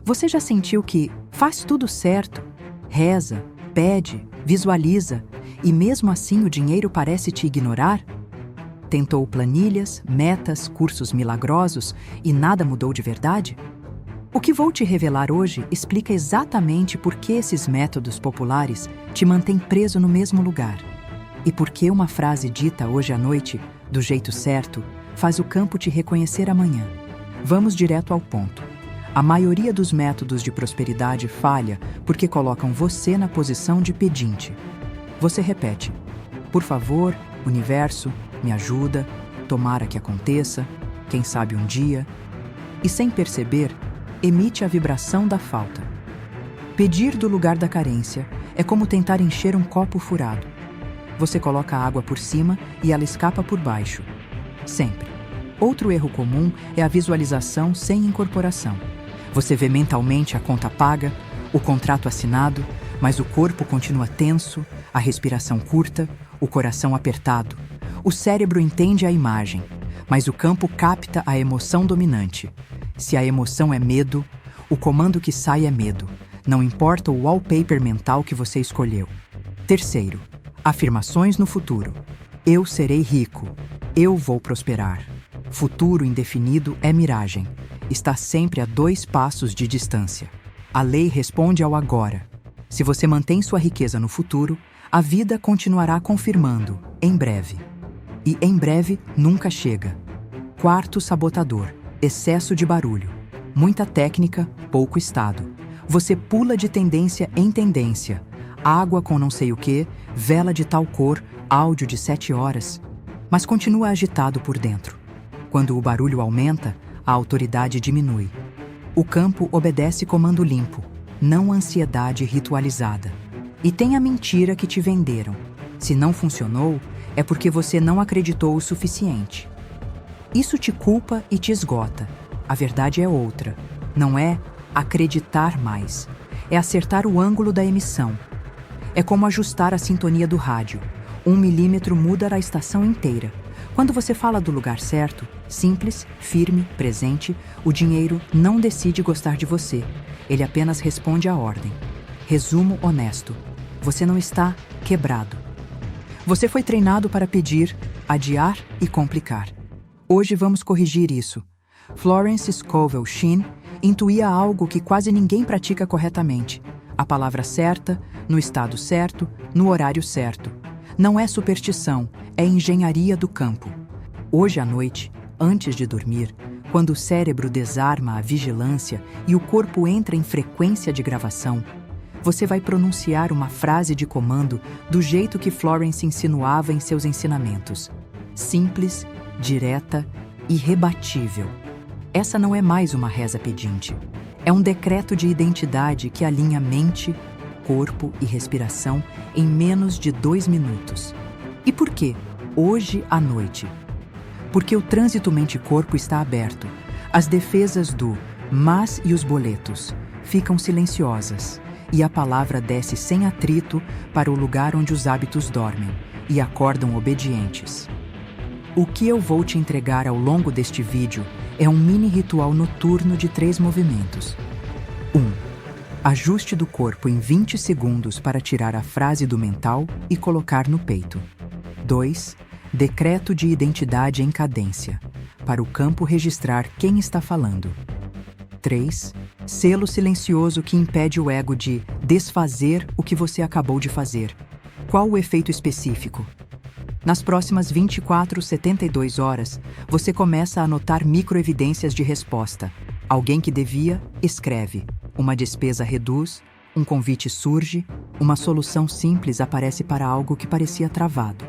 Você já sentiu que faz tudo certo, reza, pede, visualiza, e mesmo assim o dinheiro parece te ignorar? Tentou planilhas, metas, cursos milagrosos e nada mudou de verdade? O que vou te revelar hoje explica exatamente por que esses métodos populares te mantêm preso no mesmo lugar. E por que uma frase dita hoje à noite, do jeito certo, faz o campo te reconhecer amanhã. Vamos direto ao ponto. A maioria dos métodos de prosperidade falha porque colocam você na posição de pedinte. Você repete: por favor, universo, me ajuda, tomara que aconteça, quem sabe um dia. E sem perceber, emite a vibração da falta. Pedir do lugar da carência é como tentar encher um copo furado. Você coloca a água por cima e ela escapa por baixo. Sempre. Outro erro comum é a visualização sem incorporação. Você vê mentalmente a conta paga, o contrato assinado, mas o corpo continua tenso, a respiração curta, o coração apertado. O cérebro entende a imagem, mas o campo capta a emoção dominante. Se a emoção é medo, o comando que sai é medo. Não importa o wallpaper mental que você escolheu. Terceiro, afirmações no futuro. Eu serei rico. Eu vou prosperar. Futuro indefinido é miragem. Está sempre a 2 passos de distância. A lei responde ao agora. Se você mantém sua riqueza no futuro, a vida continuará confirmando, em breve. E em breve nunca chega. Quarto sabotador. Excesso de barulho. Muita técnica, pouco estado. Você pula de tendência em tendência. Água com não sei o quê, vela de tal cor, áudio de 7 horas. Mas continua agitado por dentro. Quando o barulho aumenta, a autoridade diminui. O campo obedece comando limpo, não ansiedade ritualizada. E tem a mentira que te venderam. Se não funcionou, é porque você não acreditou o suficiente. Isso te culpa e te esgota. A verdade é outra. Não é acreditar mais. É acertar o ângulo da emissão. É como ajustar a sintonia do rádio. 1 milímetro muda a estação inteira. Quando você fala do lugar certo, simples, firme, presente, o dinheiro não decide gostar de você. Ele apenas responde à ordem. Resumo honesto. Você não está quebrado. Você foi treinado para pedir, adiar e complicar. Hoje vamos corrigir isso. Florence Scovel Shinn intuía algo que quase ninguém pratica corretamente. A palavra certa, no estado certo, no horário certo. Não é superstição, é engenharia do campo. Hoje à noite, antes de dormir, quando o cérebro desarma a vigilância e o corpo entra em frequência de gravação, você vai pronunciar uma frase de comando do jeito que Florence insinuava em seus ensinamentos. Simples, direta, irrebatível. Essa não é mais uma reza pedinte. É um decreto de identidade que alinha mente, corpo e respiração em menos de 2 minutos. E por quê? Hoje à noite. Porque o trânsito mente-corpo está aberto. As defesas do mas e os boletos ficam silenciosas. E a palavra desce sem atrito para o lugar onde os hábitos dormem e acordam obedientes. O que eu vou te entregar ao longo deste vídeo é um mini ritual noturno de 3 movimentos. 1. Ajuste do corpo em 20 segundos para tirar a frase do mental e colocar no peito. 2. Decreto de identidade em cadência, para o campo registrar quem está falando. 3. Selo silencioso que impede o ego de desfazer o que você acabou de fazer. Qual o efeito específico? Nas próximas 24, 72 horas, você começa a notar microevidências de resposta. Alguém que devia, escreve. Uma despesa reduz, um convite surge, uma solução simples aparece para algo que parecia travado.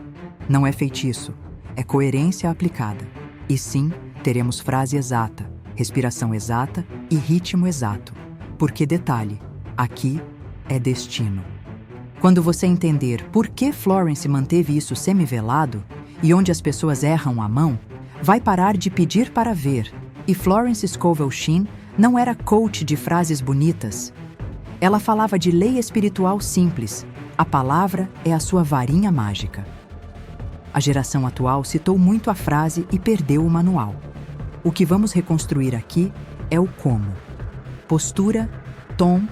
Não é feitiço, é coerência aplicada. E sim, teremos frase exata, respiração exata e ritmo exato. Porque detalhe, aqui é destino. Quando você entender por que Florence manteve isso semi-velado e onde as pessoas erram a mão, vai parar de pedir para ver. E Florence Scovel Shinn não era coach de frases bonitas. Ela falava de lei espiritual simples. A palavra é a sua varinha mágica. A geração atual citou muito a frase e perdeu o manual. O que vamos reconstruir aqui é o como. postura, tom,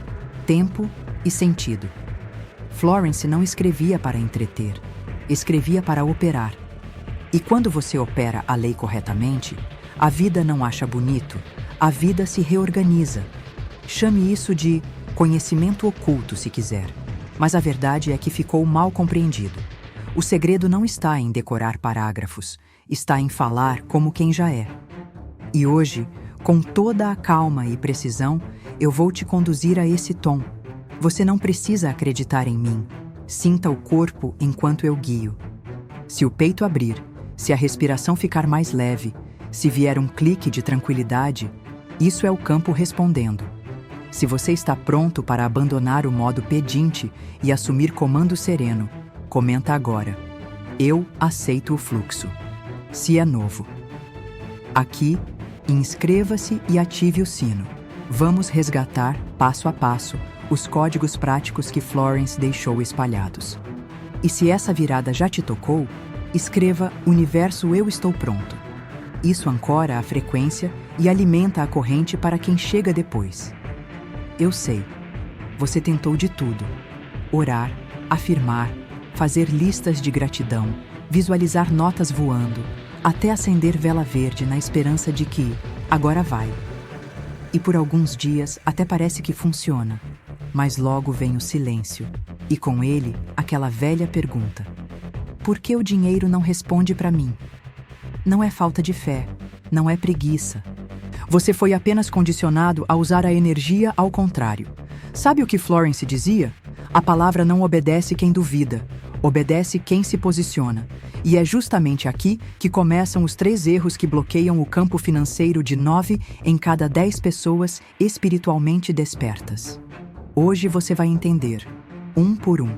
tempo e sentido. Florence não escrevia para entreter, escrevia para operar. E quando você opera a lei corretamente, a vida não acha bonito, a vida se reorganiza. Chame isso de conhecimento oculto, se quiser. Mas a verdade é que ficou mal compreendido. O segredo não está em decorar parágrafos, está em falar como quem já é. E hoje, com toda a calma e precisão, eu vou te conduzir a esse tom. Você não precisa acreditar em mim. Sinta o corpo enquanto eu guio. Se o peito abrir, se a respiração ficar mais leve, se vier um clique de tranquilidade, isso é o campo respondendo. Se você está pronto para abandonar o modo pedinte e assumir comando sereno, comenta agora. Eu aceito o fluxo. Se é novo. Aqui, inscreva-se e ative o sino. Vamos resgatar, passo a passo, os códigos práticos que Florence deixou espalhados. E se essa virada já te tocou, escreva Universo Eu Estou Pronto. Isso ancora a frequência e alimenta a corrente para quem chega depois. Eu sei, você tentou de tudo. Orar, afirmar, fazer listas de gratidão, visualizar notas voando, até acender vela verde na esperança de que agora vai. E por alguns dias até parece que funciona, mas logo vem o silêncio, e com ele aquela velha pergunta: por que o dinheiro não responde para mim? Não é falta de fé, não é preguiça. Você foi apenas condicionado a usar a energia ao contrário. Sabe o que Florence dizia? A palavra não obedece quem duvida, obedece quem se posiciona. E é justamente aqui que começam os 3 erros que bloqueiam o campo financeiro de 9 em cada 10 pessoas espiritualmente despertas. Hoje você vai entender, um por um,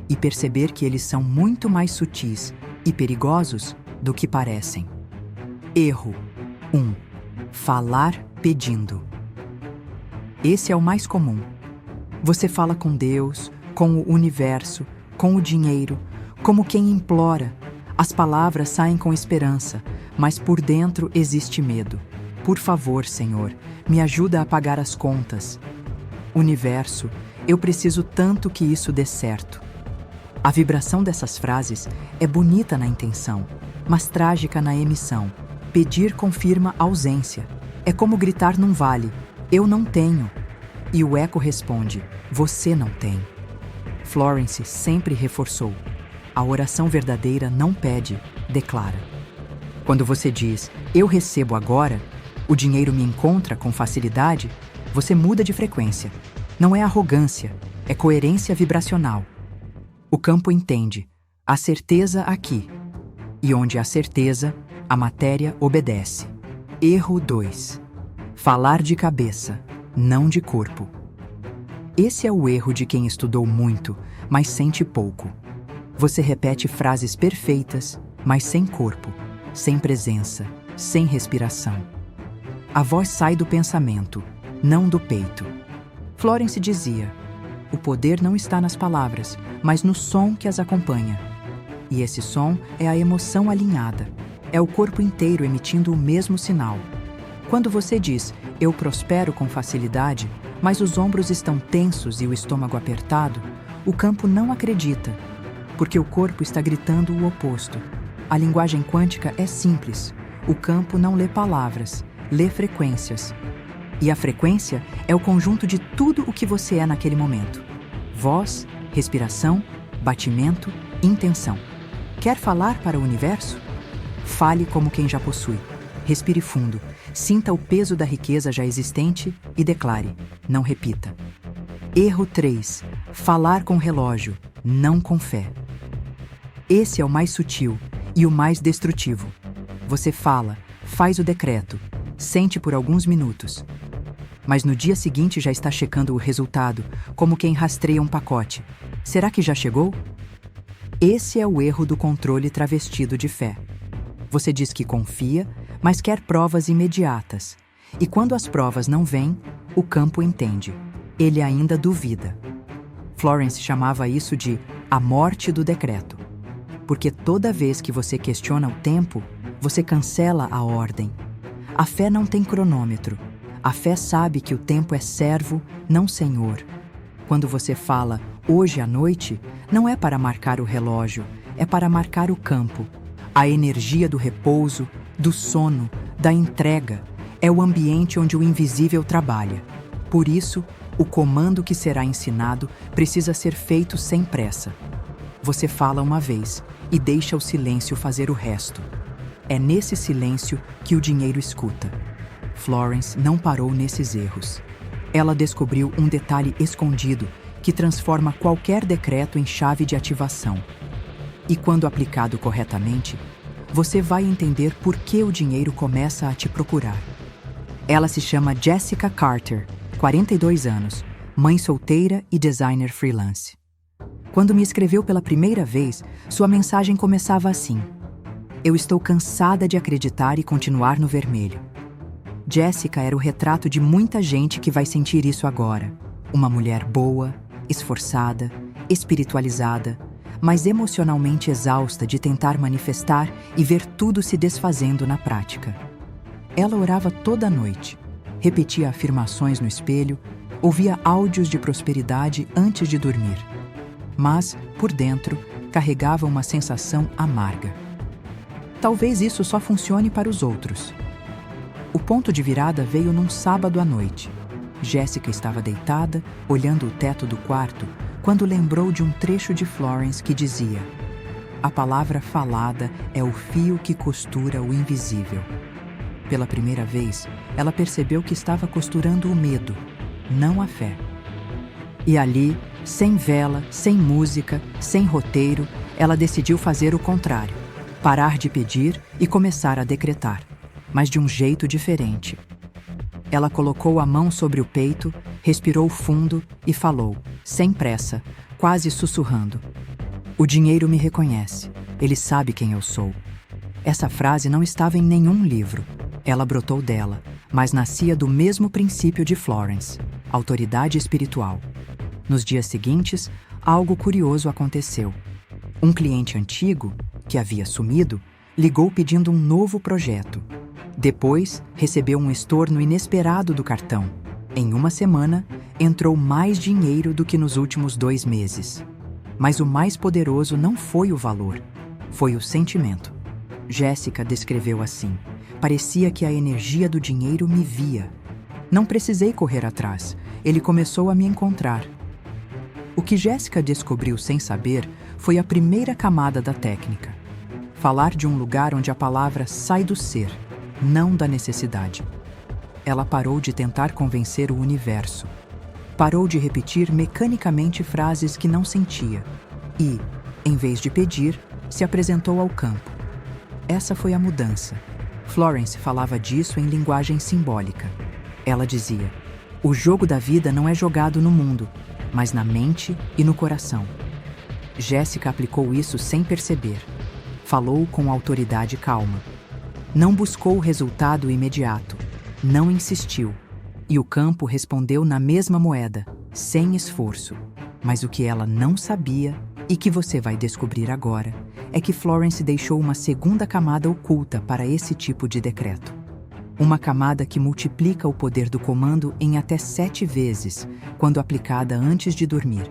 e perceber que eles são muito mais sutis e perigosos do que parecem. Erro 1. Falar pedindo. Esse é o mais comum. Você fala com Deus, com o universo, com o dinheiro, como quem implora. As palavras saem com esperança, mas por dentro existe medo. Por favor, Senhor, me ajuda a pagar as contas. Universo, eu preciso tanto que isso dê certo. A vibração dessas frases é bonita na intenção, mas trágica na emissão. Pedir confirma ausência. É como gritar num vale: eu não tenho. E o eco responde: você não tem. Florence sempre reforçou: a oração verdadeira não pede, declara. Quando você diz, eu recebo agora, o dinheiro me encontra com facilidade, você muda de frequência. Não é arrogância, é coerência vibracional. O campo entende, a certeza aqui. E onde há certeza, a matéria obedece. Erro 2. Falar de cabeça, não de corpo. Esse é o erro de quem estudou muito, mas sente pouco. Você repete frases perfeitas, mas sem corpo, sem presença, sem respiração. A voz sai do pensamento, não do peito. Florence dizia: o poder não está nas palavras, mas no som que as acompanha. E esse som é a emoção alinhada. É o corpo inteiro emitindo o mesmo sinal. Quando você diz, eu prospero com facilidade, mas os ombros estão tensos e o estômago apertado, o campo não acredita, porque o corpo está gritando o oposto. A linguagem quântica é simples. O campo não lê palavras, lê frequências. E a frequência é o conjunto de tudo o que você é naquele momento. Voz, respiração, batimento, intenção. Quer falar para o universo? Fale como quem já possui. Respire fundo, sinta o peso da riqueza já existente e declare, não repita. Erro 3. Falar com relógio, não com fé. Esse é o mais sutil e o mais destrutivo. Você fala, faz o decreto, sente por alguns minutos. Mas no dia seguinte já está checando o resultado, como quem rastreia um pacote. Será que já chegou? Esse é o erro do controle travestido de fé. Você diz que confia, mas quer provas imediatas. E quando as provas não vêm, o campo entende. Ele ainda duvida. Florence chamava isso de a morte do decreto. Porque toda vez que você questiona o tempo, você cancela a ordem. A fé não tem cronômetro. A fé sabe que o tempo é servo, não senhor. Quando você fala hoje à noite, não é para marcar o relógio, é para marcar o campo. A energia do repouso, do sono, da entrega, é o ambiente onde o invisível trabalha. Por isso, o comando que será ensinado precisa ser feito sem pressa. Você fala uma vez e deixa o silêncio fazer o resto. É nesse silêncio que o dinheiro escuta. Florence não parou nesses erros. Ela descobriu um detalhe escondido que transforma qualquer decreto em chave de ativação. E quando aplicado corretamente, você vai entender por que o dinheiro começa a te procurar. Ela se chama Jessica Carter, 42 anos, mãe solteira e designer freelance. Quando me escreveu pela primeira vez, sua mensagem começava assim: eu estou cansada de acreditar e continuar no vermelho. Jessica era o retrato de muita gente que vai sentir isso agora. Uma mulher boa, esforçada, espiritualizada, mas emocionalmente exausta de tentar manifestar e ver tudo se desfazendo na prática. Ela orava toda noite, repetia afirmações no espelho, ouvia áudios de prosperidade antes de dormir. Mas, por dentro, carregava uma sensação amarga. Talvez isso só funcione para os outros. O ponto de virada veio num sábado à noite. Jessica estava deitada, olhando o teto do quarto, quando lembrou de um trecho de Florence que dizia: a palavra falada é o fio que costura o invisível. Pela primeira vez, ela percebeu que estava costurando o medo, não a fé. E ali, sem vela, sem música, sem roteiro, ela decidiu fazer o contrário. Parar de pedir e começar a decretar, mas de um jeito diferente. Ela colocou a mão sobre o peito, respirou fundo e falou, sem pressa, quase sussurrando: o dinheiro me reconhece, ele sabe quem eu sou. Essa frase não estava em nenhum livro. Ela brotou dela, mas nascia do mesmo princípio de Florence, autoridade espiritual. Nos dias seguintes, algo curioso aconteceu. Um cliente antigo, que havia sumido, ligou pedindo um novo projeto. Depois, recebeu um estorno inesperado do cartão. Em uma semana, entrou mais dinheiro do que nos últimos 2 meses. Mas o mais poderoso não foi o valor, foi o sentimento. Jessica descreveu assim: parecia que a energia do dinheiro me via. Não precisei correr atrás, ele começou a me encontrar. O que Jessica descobriu sem saber foi a primeira camada da técnica. Falar de um lugar onde a palavra sai do ser, não da necessidade. Ela parou de tentar convencer o universo. Parou de repetir mecanicamente frases que não sentia. E, em vez de pedir, se apresentou ao campo. Essa foi a mudança. Florence falava disso em linguagem simbólica. Ela dizia: o jogo da vida não é jogado no mundo, mas na mente e no coração. Jessica aplicou isso sem perceber. Falou com autoridade calma. Não buscou o resultado imediato. Não insistiu. E o campo respondeu na mesma moeda, sem esforço. Mas o que ela não sabia, e que você vai descobrir agora, é que Florence deixou uma segunda camada oculta para esse tipo de decreto. Uma camada que multiplica o poder do comando em até 7 vezes, quando aplicada antes de dormir.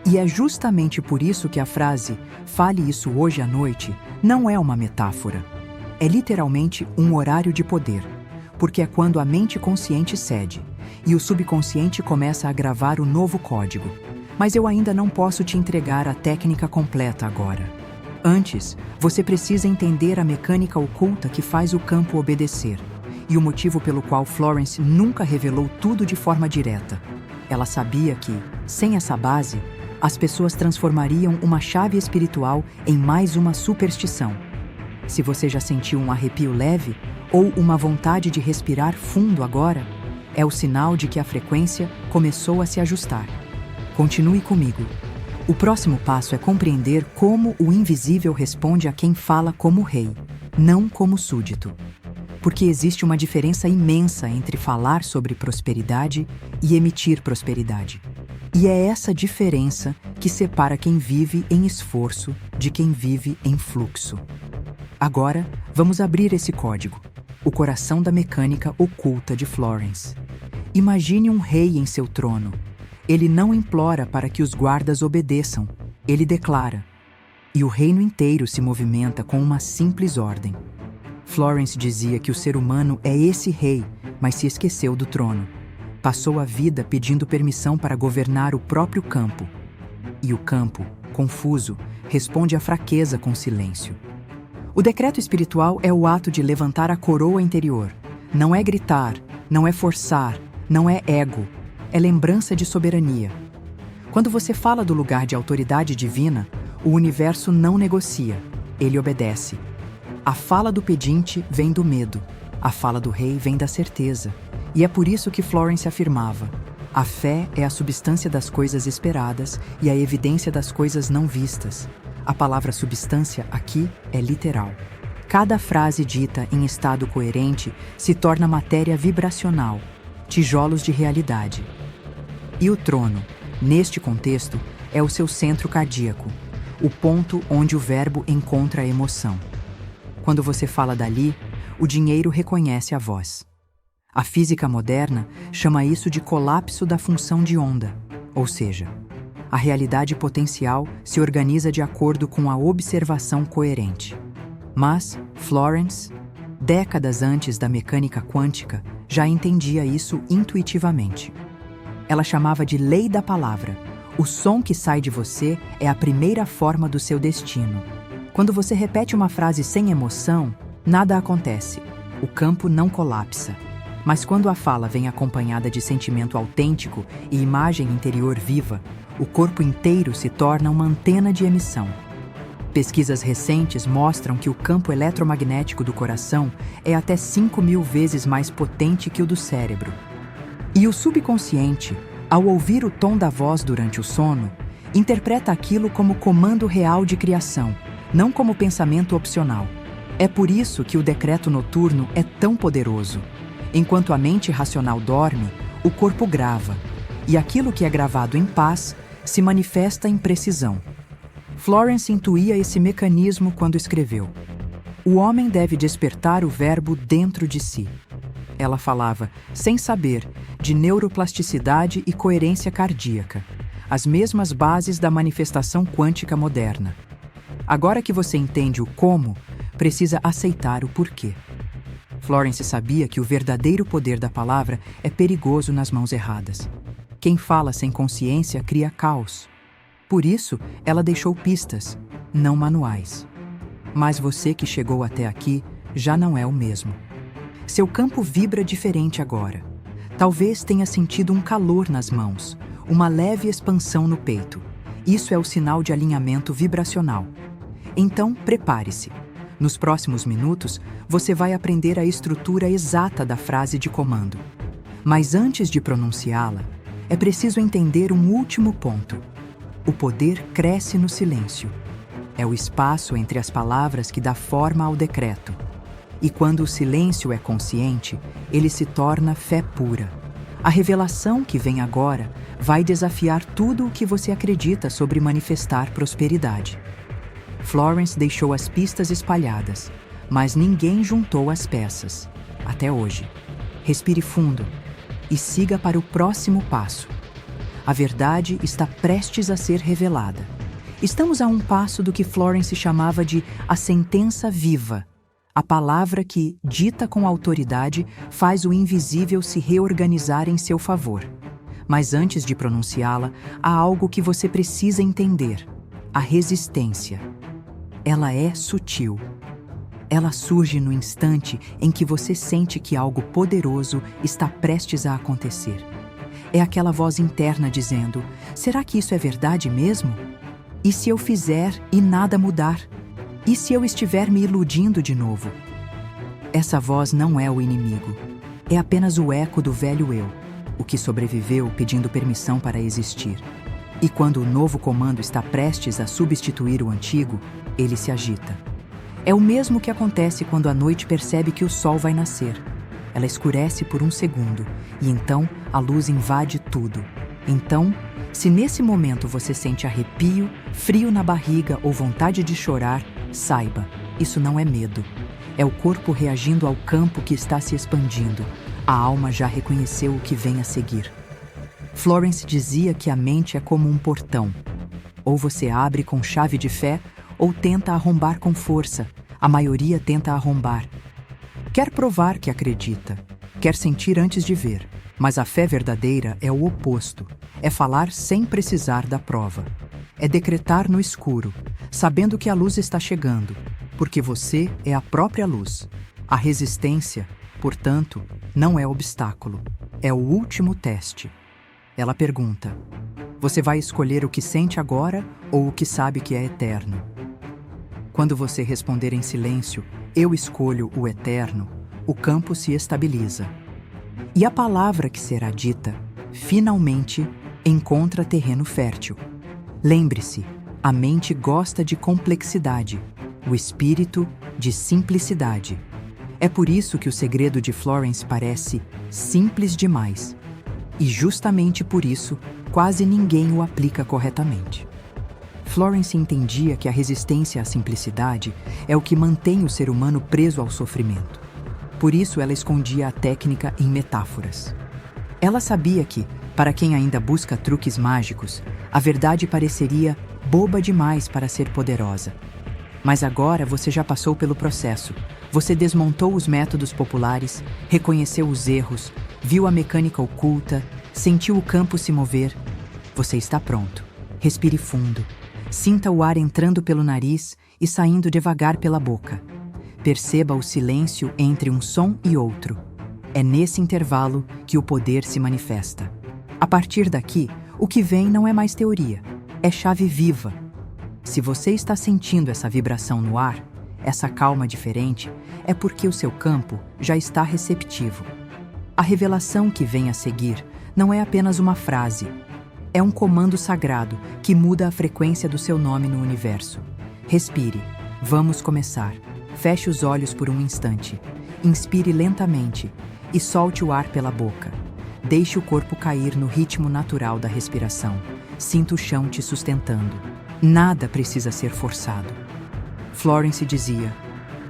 E é justamente por isso que a frase "fale isso hoje à noite" não é uma metáfora. É literalmente um horário de poder, porque é quando a mente consciente cede e o subconsciente começa a gravar o novo código. Mas eu ainda não posso te entregar a técnica completa agora. Antes, você precisa entender a mecânica oculta que faz o campo obedecer e o motivo pelo qual Florence nunca revelou tudo de forma direta. Ela sabia que, sem essa base, as pessoas transformariam uma chave espiritual em mais uma superstição. Se você já sentiu um arrepio leve ou uma vontade de respirar fundo agora, é o sinal de que a frequência começou a se ajustar. Continue comigo. O próximo passo é compreender como o invisível responde a quem fala como rei, não como súdito. Porque existe uma diferença imensa entre falar sobre prosperidade e emitir prosperidade. E é essa diferença que separa quem vive em esforço de quem vive em fluxo. Agora, vamos abrir esse código. o coração da mecânica oculta de Florence. Imagine um rei em seu trono. Ele não implora para que os guardas obedeçam, ele declara. E o reino inteiro se movimenta com uma simples ordem. Florence dizia que o ser humano é esse rei, mas se esqueceu do trono. Passou a vida pedindo permissão para governar o próprio campo. E o campo, confuso, responde à fraqueza com silêncio. O decreto espiritual é o ato de levantar a coroa interior. Não é gritar, não é forçar, não é ego, é lembrança de soberania. Quando você fala do lugar de autoridade divina, o universo não negocia, ele obedece. A fala do pedinte vem do medo, a fala do rei vem da certeza. E é por isso que Florence afirmava: a fé é a substância das coisas esperadas e a evidência das coisas não vistas. A palavra substância aqui é literal. Cada frase dita em estado coerente se torna matéria vibracional, tijolos de realidade. E o trono, neste contexto, é o seu centro cardíaco, o ponto onde o verbo encontra a emoção. Quando você fala dali, o dinheiro reconhece a voz. A física moderna chama isso de colapso da função de onda, ou seja, a realidade potencial se organiza de acordo com a observação coerente. Mas Florence, décadas antes da mecânica quântica, já entendia isso intuitivamente. Ela chamava de lei da palavra. O som que sai de você é a primeira forma do seu destino. Quando você repete uma frase sem emoção, nada acontece. O campo não colapsa. Mas quando a fala vem acompanhada de sentimento autêntico e imagem interior viva, o corpo inteiro se torna uma antena de emissão. Pesquisas recentes mostram que o campo eletromagnético do coração é até 5.000 vezes mais potente que o do cérebro. E o subconsciente, ao ouvir o tom da voz durante o sono, interpreta aquilo como comando real de criação, não como pensamento opcional. É por isso que o decreto noturno é tão poderoso. Enquanto a mente racional dorme, o corpo grava, e aquilo que é gravado em paz se manifesta em precisão. Florence intuía esse mecanismo quando escreveu: o homem deve despertar o verbo dentro de si. Ela falava, sem saber, de neuroplasticidade e coerência cardíaca, as mesmas bases da manifestação quântica moderna. Agora que você entende o como, precisa aceitar o porquê. Florence sabia que o verdadeiro poder da palavra é perigoso nas mãos erradas. Quem fala sem consciência cria caos. Por isso, ela deixou pistas, não manuais. Mas você que chegou até aqui já não é o mesmo. Seu campo vibra diferente agora. Talvez tenha sentido um calor nas mãos, uma leve expansão no peito. Isso é o sinal de alinhamento vibracional. Então, prepare-se. Nos próximos minutos, você vai aprender a estrutura exata da frase de comando. Mas antes de pronunciá-la, é preciso entender um último ponto. O poder cresce no silêncio. É o espaço entre as palavras que dá forma ao decreto. E quando o silêncio é consciente, ele se torna fé pura. A revelação que vem agora vai desafiar tudo o que você acredita sobre manifestar prosperidade. Florence deixou as pistas espalhadas, mas ninguém juntou as peças, até hoje. Respire fundo e siga para o próximo passo. A verdade está prestes a ser revelada. Estamos a um passo do que Florence chamava de a sentença viva, a palavra que, dita com autoridade, faz o invisível se reorganizar em seu favor. Mas antes de pronunciá-la, há algo que você precisa entender: a resistência. Ela é sutil. Ela surge no instante em que você sente que algo poderoso está prestes a acontecer. É aquela voz interna dizendo: será que isso é verdade mesmo? E se eu fizer e nada mudar? E se eu estiver me iludindo de novo? Essa voz não é o inimigo. É apenas o eco do velho eu, o que sobreviveu pedindo permissão para existir. E quando o novo comando está prestes a substituir o antigo, ele se agita. É o mesmo que acontece quando a noite percebe que o sol vai nascer. Ela escurece por um segundo, e então a luz invade tudo. Então, se nesse momento você sente arrepio, frio na barriga ou vontade de chorar, saiba, isso não é medo. É o corpo reagindo ao campo que está se expandindo. A alma já reconheceu o que vem a seguir. Florence dizia que a mente é como um portão. Ou você abre com chave de fé, ou tenta arrombar com força. A maioria tenta arrombar. Quer provar que acredita, quer sentir antes de ver. Mas a fé verdadeira é o oposto. É falar sem precisar da prova. É decretar no escuro, sabendo que a luz está chegando, porque você é a própria luz. A resistência, portanto, não é obstáculo. É o último teste. Ela pergunta: você vai escolher o que sente agora ou o que sabe que é eterno? Quando você responder em silêncio, eu escolho o eterno, o campo se estabiliza. E a palavra que será dita, finalmente, encontra terreno fértil. Lembre-se, a mente gosta de complexidade, o espírito de simplicidade. É por isso que o segredo de Florence parece simples demais. E justamente por isso, quase ninguém o aplica corretamente. Florence entendia que a resistência à simplicidade é o que mantém o ser humano preso ao sofrimento. Por isso ela escondia a técnica em metáforas. Ela sabia que, para quem ainda busca truques mágicos, a verdade pareceria boba demais para ser poderosa. Mas agora você já passou pelo processo. Você desmontou os métodos populares, reconheceu os erros, viu a mecânica oculta, sentiu o campo se mover. Você está pronto. Respire fundo. Sinta o ar entrando pelo nariz e saindo devagar pela boca. Perceba o silêncio entre um som e outro. É nesse intervalo que o poder se manifesta. A partir daqui, o que vem não é mais teoria, é chave viva. Se você está sentindo essa vibração no ar, essa calma diferente, é porque o seu campo já está receptivo. A revelação que vem a seguir não é apenas uma frase, é um comando sagrado que muda a frequência do seu nome no universo. Respire, vamos começar. Feche os olhos por um instante, inspire lentamente e solte o ar pela boca. Deixe o corpo cair no ritmo natural da respiração. Sinta o chão te sustentando. Nada precisa ser forçado. Florence dizia: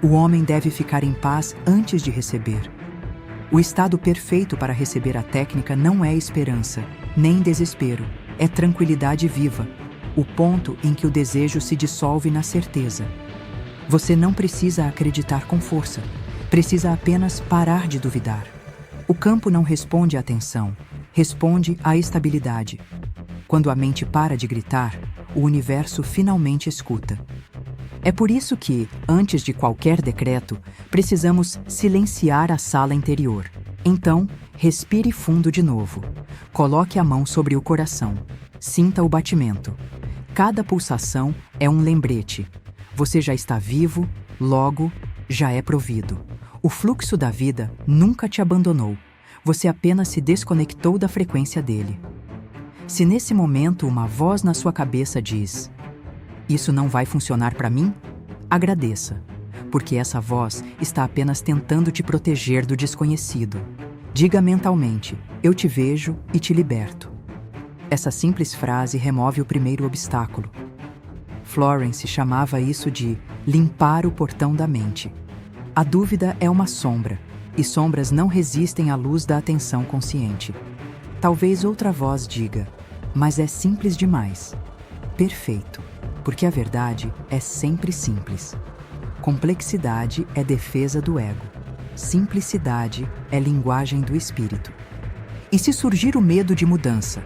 o homem deve ficar em paz antes de receber. O estado perfeito para receber a técnica não é esperança, nem desespero, é tranquilidade viva, o ponto em que o desejo se dissolve na certeza. Você não precisa acreditar com força, precisa apenas parar de duvidar. O campo não responde à atenção, responde à estabilidade. Quando a mente para de gritar, o universo finalmente escuta. É por isso que, antes de qualquer decreto, precisamos silenciar a sala interior. Então, respire fundo de novo. Coloque a mão sobre o coração. Sinta o batimento. Cada pulsação é um lembrete. Você já está vivo, logo, já é provido. O fluxo da vida nunca te abandonou. Você apenas se desconectou da frequência dele. Se nesse momento uma voz na sua cabeça diz: isso não vai funcionar para mim? Agradeça, porque essa voz está apenas tentando te proteger do desconhecido. Diga mentalmente: eu te vejo e te liberto. Essa simples frase remove o primeiro obstáculo. Florence chamava isso de limpar o portão da mente. A dúvida é uma sombra, e sombras não resistem à luz da atenção consciente. Talvez outra voz diga: mas é simples demais. Perfeito, porque a verdade é sempre simples. Complexidade é defesa do ego. Simplicidade é linguagem do espírito. E se surgir o medo de mudança,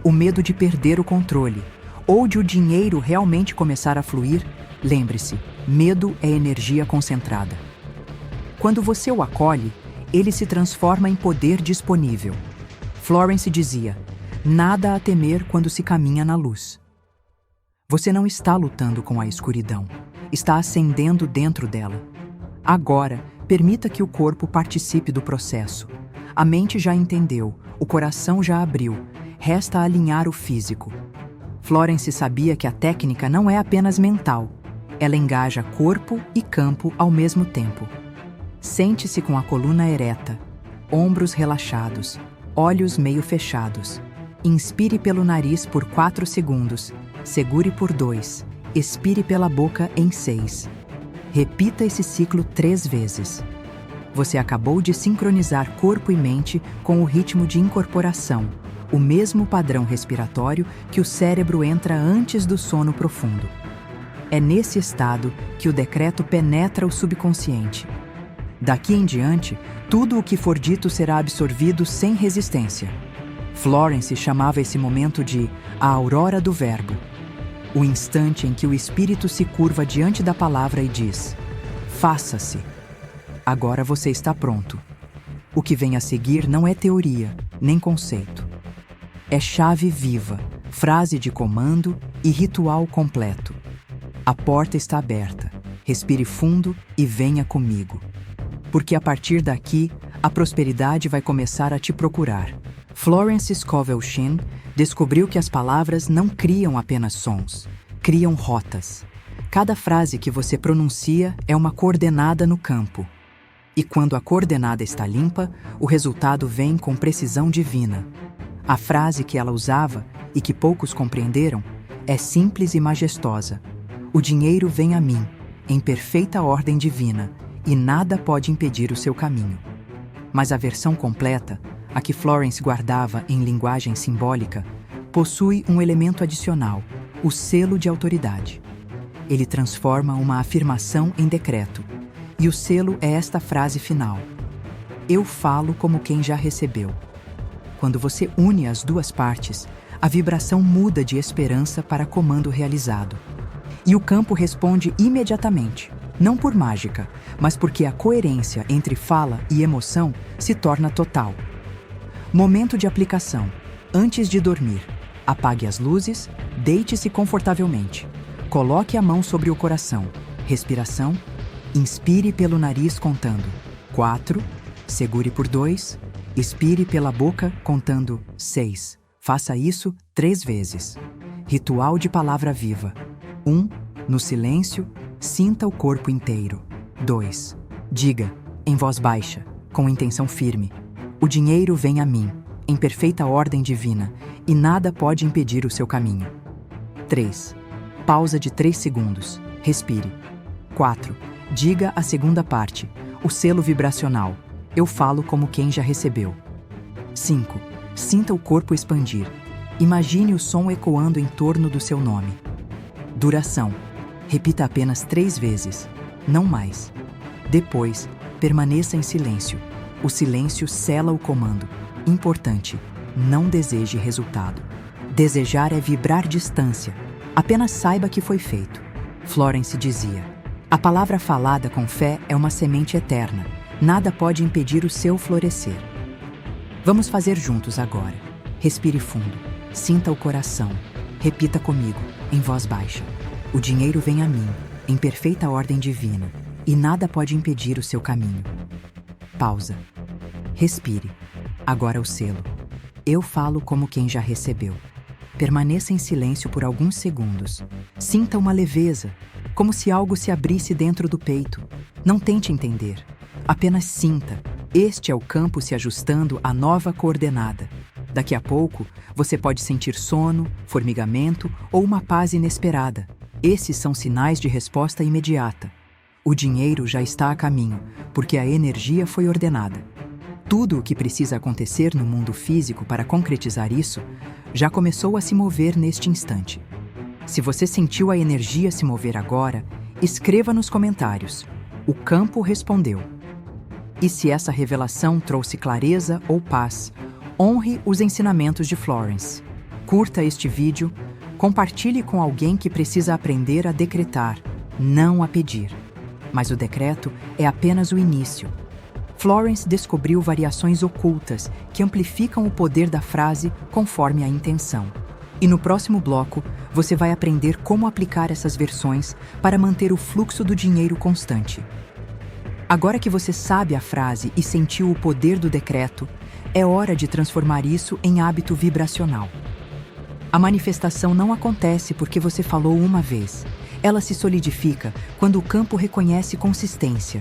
o medo de perder o controle, ou de o dinheiro realmente começar a fluir, lembre-se, medo é energia concentrada. Quando você o acolhe, ele se transforma em poder disponível. Florence dizia: nada a temer quando se caminha na luz. Você não está lutando com a escuridão, está ascendendo dentro dela. Agora, permita que o corpo participe do processo. A mente já entendeu, o coração já abriu, resta alinhar o físico. Florence sabia que a técnica não é apenas mental, ela engaja corpo e campo ao mesmo tempo. Sente-se com a coluna ereta, ombros relaxados, olhos meio fechados. Inspire pelo nariz por 4 segundos, segure por 2, expire pela boca em 6. Repita esse ciclo 3 vezes. Você acabou de sincronizar corpo e mente com o ritmo de incorporação, o mesmo padrão respiratório que o cérebro entra antes do sono profundo. É nesse estado que o decreto penetra o subconsciente. Daqui em diante, tudo o que for dito será absorvido sem resistência. Florence chamava esse momento de a aurora do verbo, o instante em que o espírito se curva diante da palavra e diz: faça-se. Agora você está pronto. O que vem a seguir não é teoria, nem conceito. É chave viva, frase de comando e ritual completo. A porta está aberta. Respire fundo e venha comigo. Porque a partir daqui, a prosperidade vai começar a te procurar. Florence Scovel Shinn descobriu que as palavras não criam apenas sons, criam rotas. Cada frase que você pronuncia é uma coordenada no campo. E quando a coordenada está limpa, o resultado vem com precisão divina. A frase que ela usava, e que poucos compreenderam, é simples e majestosa. O dinheiro vem a mim, em perfeita ordem divina, e nada pode impedir o seu caminho. Mas a versão completa, a que Florence guardava em linguagem simbólica, possui um elemento adicional, o selo de autoridade. Ele transforma uma afirmação em decreto, e o selo é esta frase final: eu falo como quem já recebeu. Quando você une as duas partes, a vibração muda de esperança para comando realizado. E o campo responde imediatamente, não por mágica, mas porque a coerência entre fala e emoção se torna total. Momento de aplicação. Antes de dormir, apague as luzes, deite-se confortavelmente. Coloque a mão sobre o coração. Respiração. Inspire pelo nariz contando 4, segure por 2, expire pela boca contando 6. Faça isso 3 vezes. Ritual de palavra viva. 1. No silêncio, sinta o corpo inteiro. 2. Diga, em voz baixa, com intenção firme: o dinheiro vem a mim, em perfeita ordem divina, e nada pode impedir o seu caminho. 3. Pausa de 3 segundos. Respire. 4. Diga a segunda parte, o selo vibracional: eu falo como quem já recebeu. 5. Sinta o corpo expandir. Imagine o som ecoando em torno do seu nome. Duração. Repita apenas 3 vezes, não mais. Depois, permaneça em silêncio. O silêncio sela o comando. Importante, não deseje resultado. Desejar é vibrar distância. Apenas saiba que foi feito. Florence dizia: a palavra falada com fé é uma semente eterna. Nada pode impedir o seu florescer. Vamos fazer juntos agora. Respire fundo. Sinta o coração. Repita comigo, em voz baixa: o dinheiro vem a mim, em perfeita ordem divina, e nada pode impedir o seu caminho. Pausa. Respire. Agora o selo: eu falo como quem já recebeu. Permaneça em silêncio por alguns segundos. Sinta uma leveza, como se algo se abrisse dentro do peito. Não tente entender. Apenas sinta. Este é o campo se ajustando à nova coordenada. Daqui a pouco, você pode sentir sono, formigamento ou uma paz inesperada. Esses são sinais de resposta imediata. O dinheiro já está a caminho, porque a energia foi ordenada. Tudo o que precisa acontecer no mundo físico para concretizar isso já começou a se mover neste instante. Se você sentiu a energia se mover agora, escreva nos comentários: o campo respondeu. E se essa revelação trouxe clareza ou paz, honre os ensinamentos de Florence. Curta este vídeo, compartilhe com alguém que precisa aprender a decretar, não a pedir. Mas o decreto é apenas o início. Florence descobriu variações ocultas que amplificam o poder da frase conforme a intenção. E no próximo bloco, você vai aprender como aplicar essas versões para manter o fluxo do dinheiro constante. Agora que você sabe a frase e sentiu o poder do decreto, é hora de transformar isso em hábito vibracional. A manifestação não acontece porque você falou uma vez. Ela se solidifica quando o campo reconhece consistência.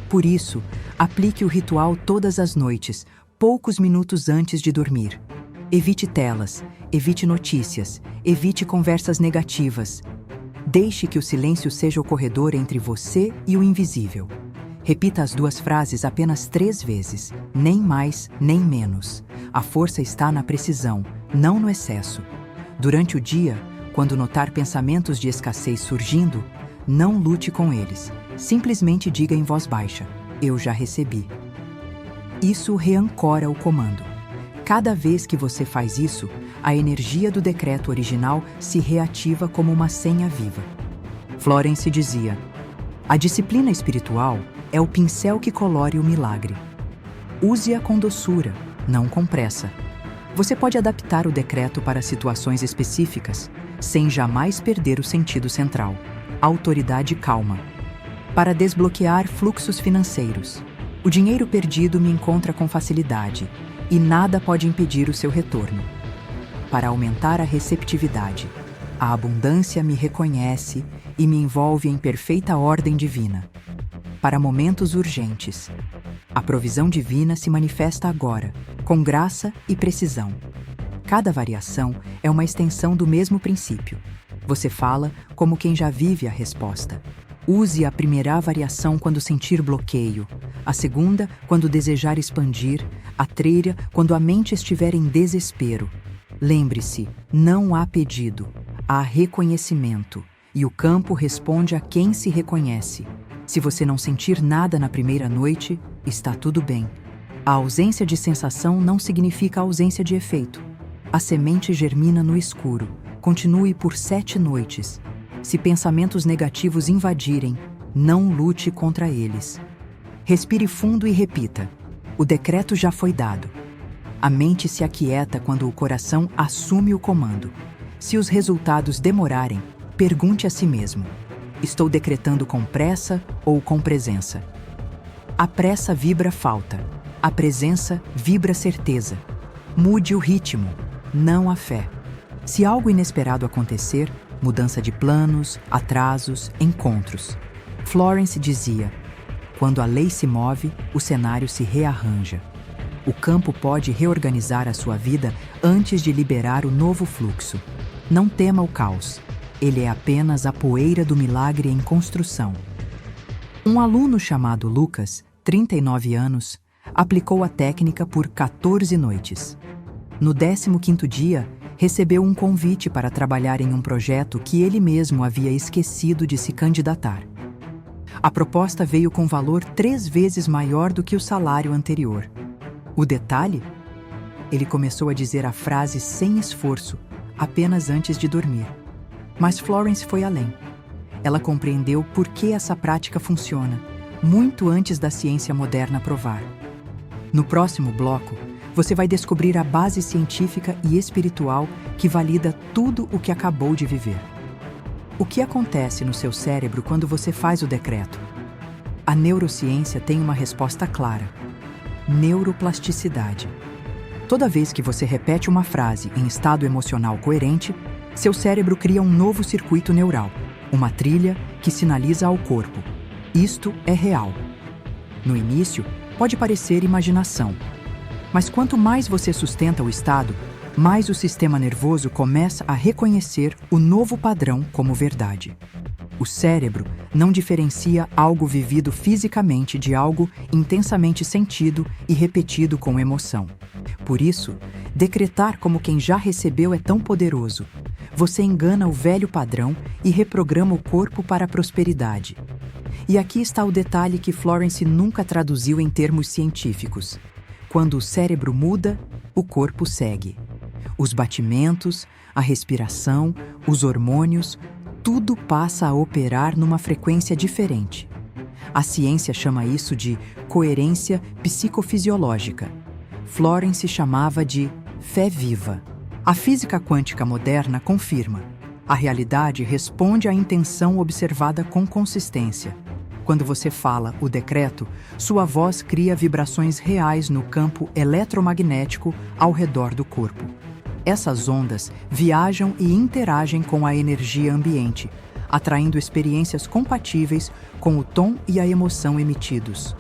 Por isso, aplique o ritual todas as noites, poucos minutos antes de dormir. Evite telas, evite notícias, evite conversas negativas. Deixe que o silêncio seja o corredor entre você e o invisível. Repita as duas frases apenas 3 vezes, nem mais, nem menos. A força está na precisão, não no excesso. Durante o dia, quando notar pensamentos de escassez surgindo, não lute com eles. Simplesmente diga em voz baixa: eu já recebi. Isso reancora o comando. Cada vez que você faz isso, a energia do decreto original se reativa como uma senha viva. Florence dizia: a disciplina espiritual é o pincel que colore o milagre. Use-a com doçura, não com pressa. Você pode adaptar o decreto para situações específicas, sem jamais perder o sentido central: autoridade calma. Para desbloquear fluxos financeiros. O dinheiro perdido me encontra com facilidade, e nada pode impedir o seu retorno. Para aumentar a receptividade. A abundância me reconhece e me envolve em perfeita ordem divina. Para momentos urgentes. A provisão divina se manifesta agora, com graça e precisão. Cada variação é uma extensão do mesmo princípio. Você fala como quem já vive a resposta. Use a primeira variação quando sentir bloqueio, a segunda quando desejar expandir, a terceira quando a mente estiver em desespero. Lembre-se, não há pedido, há reconhecimento, e o campo responde a quem se reconhece. Se você não sentir nada na primeira noite, está tudo bem. A ausência de sensação não significa ausência de efeito. A semente germina no escuro. Continue por 7 noites. Se pensamentos negativos invadirem, não lute contra eles. Respire fundo e repita: o decreto já foi dado. A mente se aquieta quando o coração assume o comando. Se os resultados demorarem, pergunte a si mesmo: estou decretando com pressa ou com presença? A pressa vibra falta. A presença vibra certeza. Mude o ritmo, não a fé. Se algo inesperado acontecer, mudança de planos, atrasos, encontros. Florence dizia: quando a lei se move, o cenário se rearranja. O campo pode reorganizar a sua vida antes de liberar o novo fluxo. Não tema o caos. Ele é apenas a poeira do milagre em construção. Um aluno chamado Lucas, 39 anos, aplicou a técnica por 14 noites. No 15º dia, recebeu um convite para trabalhar em um projeto que ele mesmo havia esquecido de se candidatar. A proposta veio com valor 3 vezes maior do que o salário anterior. O detalhe? Ele começou a dizer a frase sem esforço, apenas antes de dormir. Mas Florence foi além. Ela compreendeu por que essa prática funciona, muito antes da ciência moderna provar. No próximo bloco, você vai descobrir a base científica e espiritual que valida tudo o que acabou de viver. O que acontece no seu cérebro quando você faz o decreto? A neurociência tem uma resposta clara: neuroplasticidade. Toda vez que você repete uma frase em estado emocional coerente, seu cérebro cria um novo circuito neural, uma trilha que sinaliza ao corpo: isto é real. No início, pode parecer imaginação, mas quanto mais você sustenta o estado, mais o sistema nervoso começa a reconhecer o novo padrão como verdade. O cérebro não diferencia algo vivido fisicamente de algo intensamente sentido e repetido com emoção. Por isso, decretar como quem já recebeu é tão poderoso. Você engana o velho padrão e reprograma o corpo para a prosperidade. E aqui está o detalhe que Florence nunca traduziu em termos científicos. Quando o cérebro muda, o corpo segue. Os batimentos, a respiração, os hormônios, tudo passa a operar numa frequência diferente. A ciência chama isso de coerência psicofisiológica. Florence chamava de fé viva. A física quântica moderna confirma: a realidade responde à intenção observada com consistência. Quando você fala o decreto, sua voz cria vibrações reais no campo eletromagnético ao redor do corpo. Essas ondas viajam e interagem com a energia ambiente, atraindo experiências compatíveis com o tom e a emoção emitidos.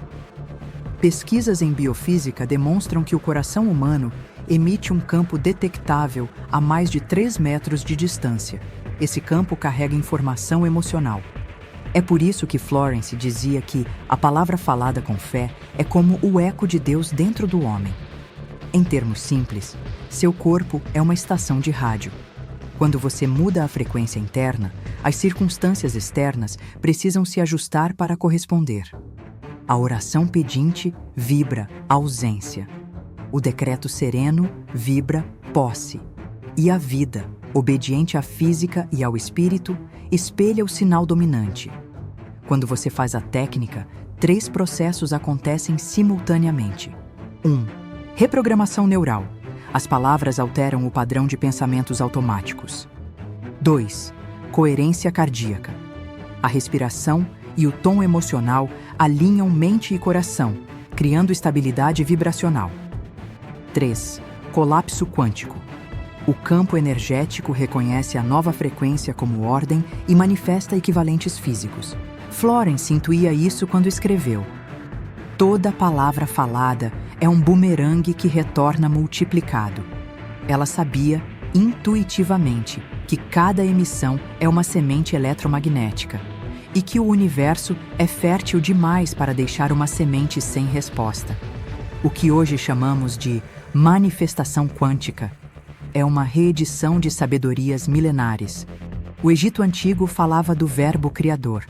Pesquisas em biofísica demonstram que o coração humano emite um campo detectável a mais de 3 metros de distância. esse campo carrega informação emocional. É por isso que Florence dizia que a palavra falada com fé é como o eco de Deus dentro do homem. Em termos simples, seu corpo é uma estação de rádio. Quando você muda a frequência interna, as circunstâncias externas precisam se ajustar para corresponder. A oração pedinte vibra ausência. O decreto sereno vibra posse. E a vida, obediente à física e ao espírito, espelha o sinal dominante. Quando você faz a técnica, 3 processos acontecem simultaneamente. 1. Reprogramação neural. As palavras alteram o padrão de pensamentos automáticos. 2. Coerência cardíaca. A respiração e o tom emocional alinham mente e coração, criando estabilidade vibracional. 3. Colapso quântico. O campo energético reconhece a nova frequência como ordem e manifesta equivalentes físicos. Florence intuía isso quando escreveu: toda palavra falada é um bumerangue que retorna multiplicado. Ela sabia, intuitivamente, que cada emissão é uma semente eletromagnética e que o universo é fértil demais para deixar uma semente sem resposta. O que hoje chamamos de manifestação quântica é uma reedição de sabedorias milenares. O Egito Antigo falava do verbo criador.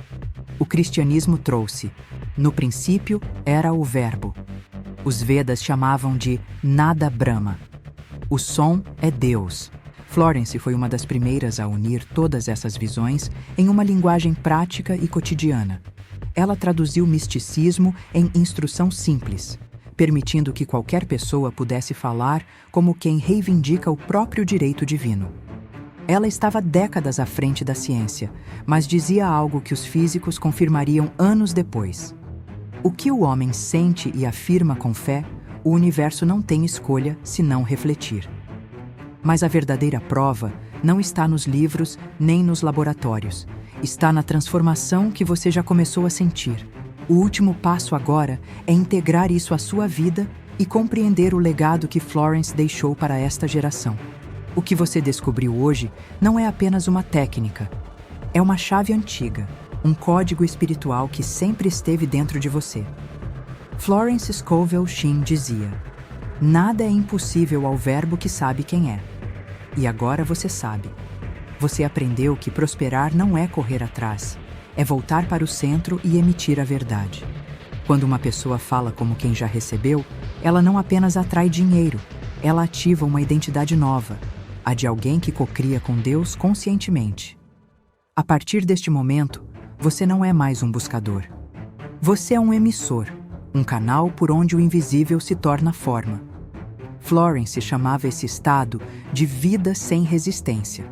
O cristianismo trouxe: no princípio era o verbo. Os Vedas chamavam de Nada Brahma. O som é Deus. Florence foi uma das primeiras a unir todas essas visões em uma linguagem prática e cotidiana. Ela traduziu misticismo em instrução simples, permitindo que qualquer pessoa pudesse falar como quem reivindica o próprio direito divino. Ela estava décadas à frente da ciência, mas dizia algo que os físicos confirmariam anos depois. O que o homem sente e afirma com fé, o universo não tem escolha senão refletir. Mas a verdadeira prova não está nos livros nem nos laboratórios. Está na transformação que você já começou a sentir. O último passo agora é integrar isso à sua vida e compreender o legado que Florence deixou para esta geração. O que você descobriu hoje não é apenas uma técnica. É uma chave antiga, um código espiritual que sempre esteve dentro de você. Florence Scovel Shinn dizia: nada é impossível ao verbo que sabe quem é. E agora você sabe. Você aprendeu que prosperar não é correr atrás, é voltar para o centro e emitir a verdade. Quando uma pessoa fala como quem já recebeu, ela não apenas atrai dinheiro, ela ativa uma identidade nova, a de alguém que cocria com Deus conscientemente. A partir deste momento, você não é mais um buscador. Você é um emissor, um canal por onde o invisível se torna forma. Florence chamava esse estado de vida sem resistência.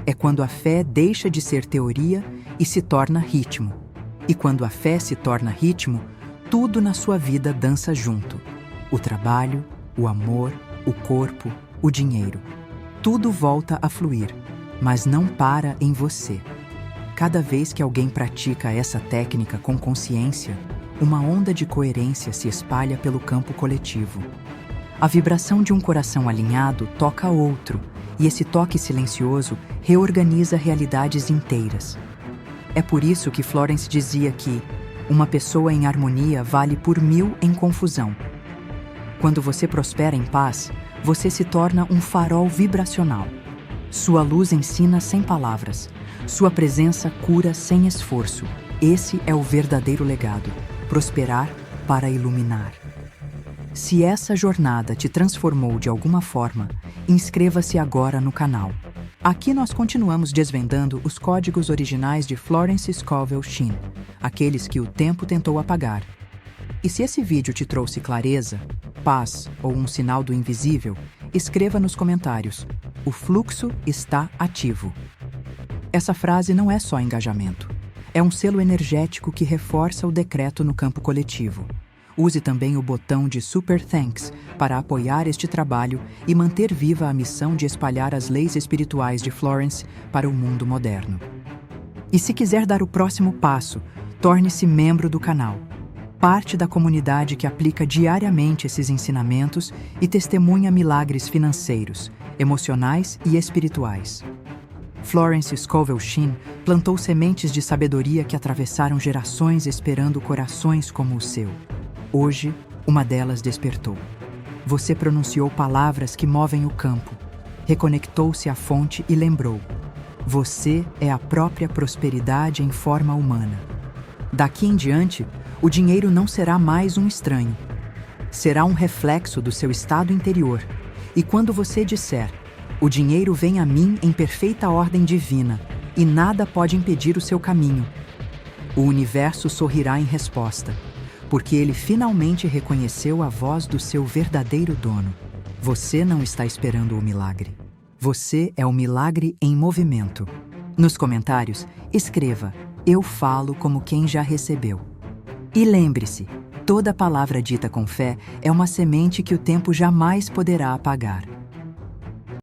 É quando a fé deixa de ser teoria e se torna ritmo. E quando a fé se torna ritmo, tudo na sua vida dança junto. O trabalho, o amor, o corpo, o dinheiro. Tudo volta a fluir, mas não para em você. Cada vez que alguém pratica essa técnica com consciência, uma onda de coerência se espalha pelo campo coletivo. A vibração de um coração alinhado toca outro, e esse toque silencioso reorganiza realidades inteiras. É por isso que Florence dizia que uma pessoa em harmonia vale por 1000 em confusão. Quando você prospera em paz, você se torna um farol vibracional. Sua luz ensina sem palavras. Sua presença cura sem esforço. Esse é o verdadeiro legado: prosperar para iluminar. Se essa jornada te transformou de alguma forma, inscreva-se agora no canal. Aqui nós continuamos desvendando os códigos originais de Florence Scovel Shinn, aqueles que o tempo tentou apagar. E se esse vídeo te trouxe clareza, paz ou um sinal do invisível, escreva nos comentários: o fluxo está ativo. Essa frase não é só engajamento. É um selo energético que reforça o decreto no campo coletivo. Use também o botão de Super Thanks para apoiar este trabalho e manter viva a missão de espalhar as leis espirituais de Florence para o mundo moderno. E se quiser dar o próximo passo, torne-se membro do canal. Parte da comunidade que aplica diariamente esses ensinamentos e testemunha milagres financeiros, emocionais e espirituais. Florence Scovel Shinn plantou sementes de sabedoria que atravessaram gerações esperando corações como o seu. Hoje, uma delas despertou. Você pronunciou palavras que movem o campo, reconectou-se à fonte e lembrou: você é a própria prosperidade em forma humana. Daqui em diante, o dinheiro não será mais um estranho. Será um reflexo do seu estado interior. E quando você disser: o dinheiro vem a mim em perfeita ordem divina, e nada pode impedir o seu caminho, o universo sorrirá em resposta, porque ele finalmente reconheceu a voz do seu verdadeiro dono. Você não está esperando o milagre. Você é o milagre em movimento. Nos comentários, escreva: eu falo como quem já recebeu. E lembre-se, toda palavra dita com fé é uma semente que o tempo jamais poderá apagar.